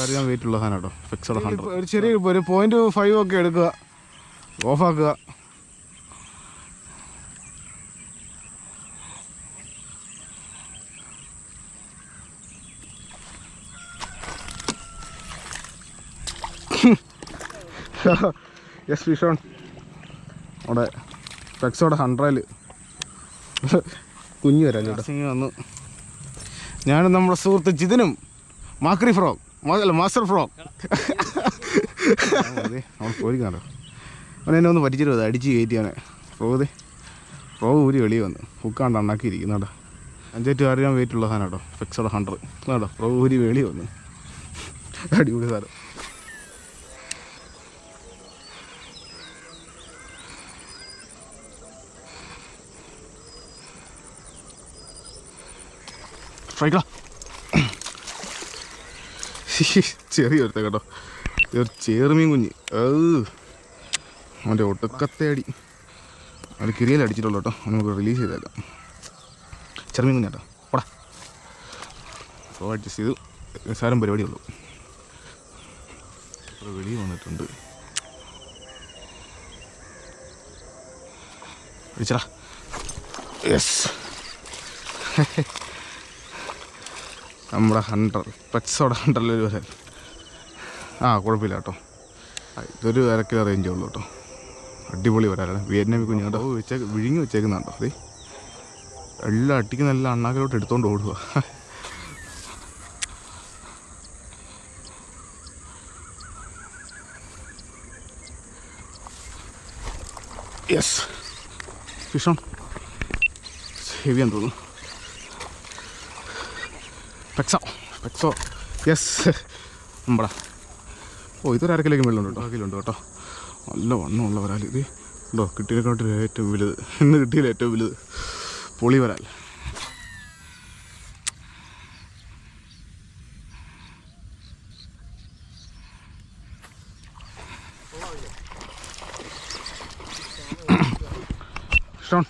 അറിയാൻ വെയിറ്റുള്ള സാധനം കേട്ടോ. ഫിക്സഡ് 100. ഒരു ചെറിയ ഒരു 0.5 ഒക്കെ എടുക്കുക, ഓഫാക്കുക. യെസ് ഫിഷോൺ അവിടെ ഫിക്സഡ് 100 കുഞ്ഞു വരാൻ ചേട്ടാ വന്നു. ഞാനും നമ്മുടെ സുഹൃത്ത് ജിതിനും മാക്രി ഫ്രോഗ് അല്ല മാസ്റ്റർ ഫ്രോഗ് അതെ നമ്മൾ പോയിരിക്കാണോ. അവൻ എന്നെ ഒന്ന് പറ്റിച്ചിട്ട് അടിച്ച് കയറ്റിയാണ് ഫ്രോഗ് ഊരി വെളി വന്ന് ഹുക്കാണ്ട് ഉണ്ടാക്കിയിരിക്കുന്നുണ്ടോ. 5 to 6 വെയിറ്റുള്ള സാധനം കേട്ടോ. ഫിക്സഡ് 100 കേട്ടോ. ഫ്രോഗ് ഊരി വെളി വന്ന് അടിപൊളി സാധനം. ചെറിയ ഒരുത്ത കേട്ടോ. ഒരു ചേർമീൻ കുഞ്ഞ് അവൻ്റെ ഒട്ടുക്കത്തെ അടി അവൻ്റെ കിരിയിൽ അടിച്ചിട്ടുള്ളൂ കേട്ടോ. നമുക്ക് റിലീസ് ചെയ്തേക്കാം. ചെറുമീൻ കുഞ്ഞാട്ടോ. ഓടാ അപ്പോൾ അഡ്ജസ്റ്റ് ചെയ്തു. നിസ്സാരം പരിപാടിയുള്ളൂ. വെളിയിൽ വന്നിട്ടുണ്ട്. അടിച്ചടാ. യെസ് നമ്മുടെ 100 ഫിക്സഡ് 100 വരാൻ. കുഴപ്പമില്ല കേട്ടോ. ഇതൊരു 1/2 കിലോ റേഞ്ചേ ഉള്ളൂ കേട്ടോ. അടിപൊളി വരാനാണ്. വിയറ്റ്നാമി കുഞ്ഞ് കേട്ടോ. വിഴുങ്ങി വെച്ചേക്കുന്നുണ്ടോ. അതെ എല്ലാം അടിക്കുന്ന എല്ലാം അണ്ണാക്കിലോട്ട് എടുത്തോണ്ട് ഓടുക. യെസ് ഫിഷോൺ ഹെവിയാന്ന് തോന്നുന്നു. പെക്സോ യെസ് നമ്മളാ. ഇതൊരു 1/2 കിലോയ്ക്ക് വെള്ളമുണ്ട് കേട്ടോ. 1 കിലോ ഉണ്ട് കേട്ടോ. നല്ല വണ്ണമുള്ള വരാൽ. ഇത് ഉണ്ടോ കിട്ടിയതിനെക്കാട്ടിൽ ഏറ്റവും വലുത്. ഇന്ന് കിട്ടിയില്ല ഏറ്റവും വലുത് പൊളി വരാൽ. ഷോൺ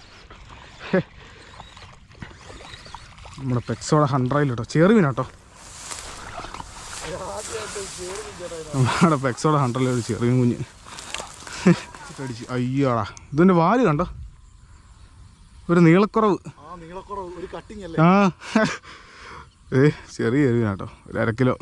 നമ്മുടെ പെക്സോടെ 100 കേട്ടോ. ചെറുമീൻ കേട്ടോ. നമ്മുടെ പെക്സോടെ 100 ഒരു ചെറുമീൻ കുഞ്ഞ് അടിച്ച്. അയ്യാടാ ഇതിൻ്റെ വാല് കണ്ടോ. ഒരു നീളക്കുറവ്. ചെറിയ ചെറുമീൻ കേട്ടോ. ഒരു 1/2 കിലോ.